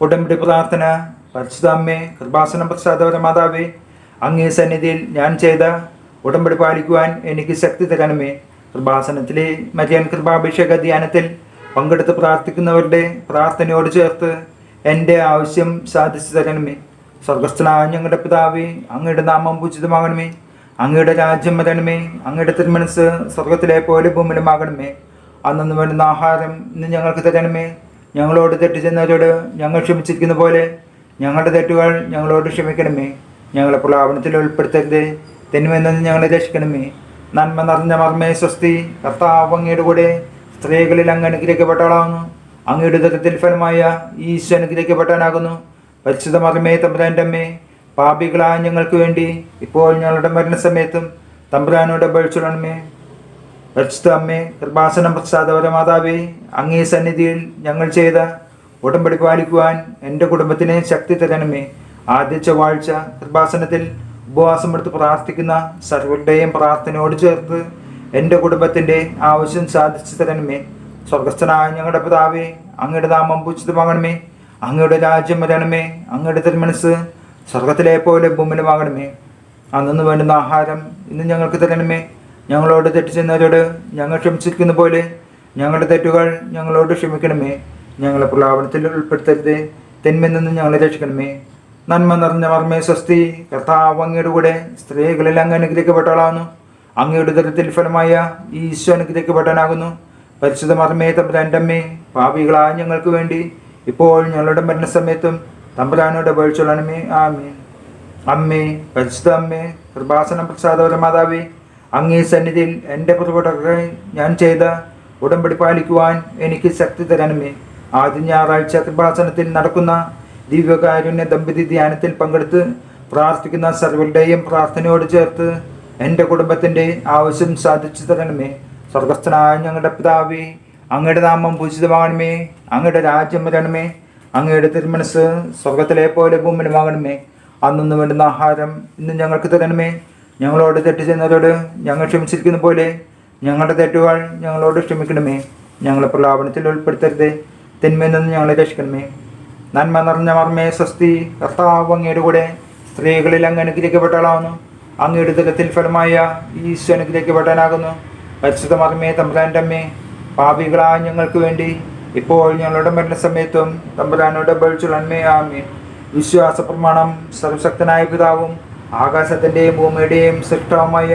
ഉടമ്പടി പ്രാർത്ഥന. പരിശുദ്ധ അമ്മേ, കൃപാസനം പ്രസാദപര മാതാവേ, അങ്ങേ സന്നിധിയിൽ ഞാൻ ചെയ്ത ഉടമ്പടി പാലിക്കുവാൻ എനിക്ക് ശക്തി തരണമേ. കൃപാസനത്തിലെ മരിയൻ കൃപാഭിഷേക ധ്യാനത്തിൽ പങ്കെടുത്ത് പ്രാർത്ഥിക്കുന്നവരുടെ പ്രാർത്ഥനയോട് ചേർത്ത് എൻ്റെ ആവശ്യം സാധിച്ചു തരണമേ. സ്വർഗസ്ഥനായ ഞങ്ങളുടെ പിതാവേ, അങ്ങയുടെ നാമം പൂജിതമാകണമേ. അങ്ങയുടെ രാജ്യം വരണമേ. അങ്ങയുടെ തിരുമനസ് സ്വർഗത്തിലെ പോലെ ഭൂമിയിലുമാകണമേ. അന്നു വേണ്ടുന്ന ആഹാരം ഇന്ന് ഞങ്ങൾക്ക് തരണമേ. ഞങ്ങളോട് തെറ്റ് ചെയ്യുന്നവരോട് ഞങ്ങൾ ക്ഷമിച്ചിരിക്കുന്ന പോലെ ഞങ്ങളുടെ തെറ്റുകൾ ഞങ്ങളോട് ക്ഷമിക്കണമേ. ഞങ്ങളെ പ്രലാപനത്തിൽ ഉൾപ്പെടുത്തരുത്, തിന്മയിൽ നിന്ന് ഞങ്ങളെ രക്ഷിക്കണമേ. നന്മ നിറഞ്ഞ മർമ്മേ സ്വസ്തി. കർത്താവ് അങ്ങയുടെ കൂടെ സ്ത്രീകളിൽ അങ്ങ് അനുഗ്രഹിക്കപ്പെട്ടവളാകുന്നു. അങ്ങയുടെ ഉദരത്തിൽ ഫലമായ ഈശോ അനുഗ്രഹിക്കപ്പെട്ടാനാകുന്നു. പരിശുദ്ധ മർമ്മേ, തമ്പുരാൻ്റെ അമ്മേ, പാപികളായ ഞങ്ങൾക്ക് വേണ്ടി ഇപ്പോൾ ഞങ്ങളുടെ മരണസമയത്തും തമ്പുരാനോട് അപേക്ഷിക്കണമേ. പരിശുദ്ധ അമ്മേ, കൃപാസനം പ്രസാദപര മാതാവേ, അങ്ങേ സന്നിധിയിൽ ഞങ്ങൾ ചെയ്ത ഉടമ്പടി പാലിക്കുവാൻ എൻ്റെ കുടുംബത്തിന് ശക്തി തരണമേ. ആദ്യ ചൊവ്വാഴ്ച കൃപാസനത്തിൽ ഉപവാസം എടുത്ത് പ്രാർത്ഥിക്കുന്ന സർവരുടെയും പ്രാർത്ഥനയോട് ചേർത്ത് എൻ്റെ കുടുംബത്തിൻ്റെ ആവശ്യം സാധിച്ചു തരണമേ. സ്വർഗസ്ഥനായ ഞങ്ങളുടെ പിതാവേ, അങ്ങയുടെ നാമം പൂജിതമാകണമേ. അങ്ങയുടെ രാജ്യം വരണമേ. അങ്ങയുടെ തിരുമനസ് സ്വർഗത്തിലെ പോലെ ഭൂമിയിലുമാകണമേ. അന്നു വേണ്ടുന്ന ആഹാരം ഇന്ന് ഞങ്ങൾക്ക് തരണമേ. ഞങ്ങളോട് തെറ്റ് ചെയ്യുന്നവരോട് ഞങ്ങൾ ക്ഷമിച്ചിരിക്കുന്ന പോലെ ഞങ്ങളുടെ തെറ്റുകൾ ഞങ്ങളോട് ക്ഷമിക്കണമേ. ഞങ്ങളെ പ്രലാപനത്തിൽ ഉൾപ്പെടുത്തരുത്, തിന്മയിൽ നിന്ന് ഞങ്ങളെ രക്ഷിക്കണമേ. നന്മ നിറഞ്ഞ മർമ്മേ സ്വസ്തി. കർത്താവ് അങ്ങയുടെ കൂടെ സ്ത്രീകളിൽ അങ്ങ് അനുഗ്രഹിക്കപ്പെട്ടവളാകുന്നു. അങ്ങയുടെ ഉദരത്തിൽ ഫലമായ ഈശോ അനുഗ്രഹിക്കപ്പെട്ടാനാകുന്നു. പരിശുദ്ധ മർമ്മേ, തമ്പുരാൻ്റെ അമ്മേ, പാപികളായ ഞങ്ങൾക്ക് വേണ്ടി ഇപ്പോൾ ഞങ്ങളുടെ മരണസമയത്തും തമ്പുരാനോട് അപേക്ഷിക്കണമേ. ആമേൻ. അമ്മേ, പരിശുദ്ധ അമ്മേ, കൃപാസനം പ്രസാദപര മാതാവേ, അങ്ങേ സന്നിധിയിൽ എൻ്റെ പുറപ്പെട്ടക്കായി ഞാൻ ചെയ്ത ഉടമ്പടി പാലിക്കുവാൻ എനിക്ക് ശക്തി തരണമേ. ആദ്യ ഞായറാഴ്ച കൃപാസനത്തിൽ നടക്കുന്ന ദിവ്യകാരുണ്യ ദമ്പതി ധ്യാനത്തിൽ പങ്കെടുത്ത് പ്രാർത്ഥിക്കുന്ന സർവരുടെയും പ്രാർത്ഥനയോട് ചേർത്ത് എൻ്റെ കുടുംബത്തിൻ്റെ ആവശ്യം സാധിച്ചു തരണമേ. സ്വർഗസ്ഥനായ ഞങ്ങളുടെ പിതാവേ, അങ്ങയുടെ നാമം പൂജിതമാകണമേ. അങ്ങയുടെ രാജ്യം വരണമേ. അങ്ങയുടെ തിരുമനസ് സ്വർഗത്തിലെ പോലെ ഭൂമിയിലുമാകണമേ. അന്നു വേണ്ടുന്ന ആഹാരം ഇന്ന് ഞങ്ങൾക്ക് തരണമേ. ഞങ്ങളോട് തെറ്റ് ചെയ്യുന്നവരോട് ഞങ്ങൾ ക്ഷമിച്ചിരിക്കുന്ന പോലെ ഞങ്ങളുടെ തെറ്റുകൾ ഞങ്ങളോട് ക്ഷമിക്കണമേ. ഞങ്ങളെ പ്രലാപനത്തിൽ ഉൾപ്പെടുത്തരുത്, തിന്മയിൽ നിന്ന് ഞങ്ങളെ രക്ഷിക്കണമേ. നന്മ നിറഞ്ഞ മർമ്മേ സ്വസ്തി. കർത്താവ് അങ്ങയുടെ കൂടെ സ്ത്രീകളിൽ അങ്ങ് അനുഗ്രഹിക്കപ്പെട്ടവളാകുന്നു. അങ്ങയുടെ ഉദരത്തിൽ ഫലമായ ഈശോ അനുഗ്രഹിക്കപ്പെട്ടാനാകുന്നു. പരിശുദ്ധ മർമ്മേ, തമ്പുരാൻ്റെ അമ്മേ, പാപികളായ ഞങ്ങൾക്ക് വേണ്ടി ഇപ്പോൾ ഞങ്ങളുടെ മരണസമയത്തും തമ്പുരാനോട് അപേക്ഷിക്കണമേ. ആമേൻ. വിശ്വാസ പ്രമാണം. സർവശക്തനായ പിതാവും ആകാശത്തിൻ്റെയും ഭൂമിയുടെയും സൃഷ്ടാവുമായ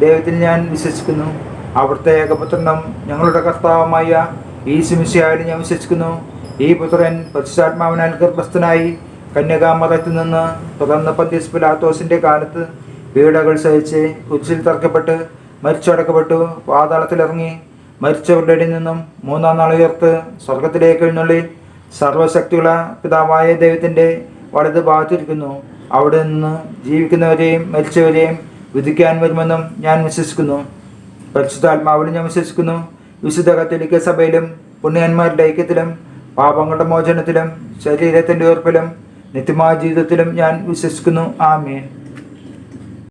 ദൈവത്തിൽ ഞാൻ വിശ്വസിക്കുന്നു. അവിടുത്തെ ഏകപുത്രനും ഞങ്ങളുടെ കർത്താവുമായ യേശുമിശിഹായിൽ ഞാൻ വിശ്വസിക്കുന്നു. ഈ പുത്രൻ പരിശുദ്ധാത്മാവിനാൽ ഗർഭസ്ഥനായി കന്യകാമറത്തിൽ നിന്ന് തുടർന്ന് പന്തിയസ് പിലാത്തോസിൻ്റെ കാലത്ത് പീഡകൾ സഹിച്ച് കുരിശിൽ തറക്കപ്പെട്ട് മരിച്ചടക്കപ്പെട്ടു, പാതാളത്തിലിറങ്ങി മരിച്ചവരുടെ ഇടയിൽ നിന്നും മൂന്നാം നാൾ ഉയർത്ത് സ്വർഗത്തിലേക്ക് എഴുന്നള്ളി സർവശക്തിയുള്ള പിതാവായ ദൈവത്തിൻ്റെ വലത് ഭാഗത്തിരിക്കുന്നു. അവിടെ നിന്ന് ജീവിക്കുന്നവരെയും മരിച്ചവരെയും വിധിക്കാൻ വരുമെന്നും ഞാൻ വിശ്വസിക്കുന്നു. പരിശുദ്ധാത്മാവിലും ഞാൻ വിശ്വസിക്കുന്നു. വിശുദ്ധ കത്തോലിക്ക സഭയിലും പുണ്യന്മാരുടെ ഐക്യത്തിലും പാപങ്ങളുടെ മോചനത്തിലും ശരീരത്തിൻ്റെ ഉയർപ്പിലും നിത്യമായ ജീവിതത്തിലും ഞാൻ വിശ്വസിക്കുന്നു. ആമേൻ.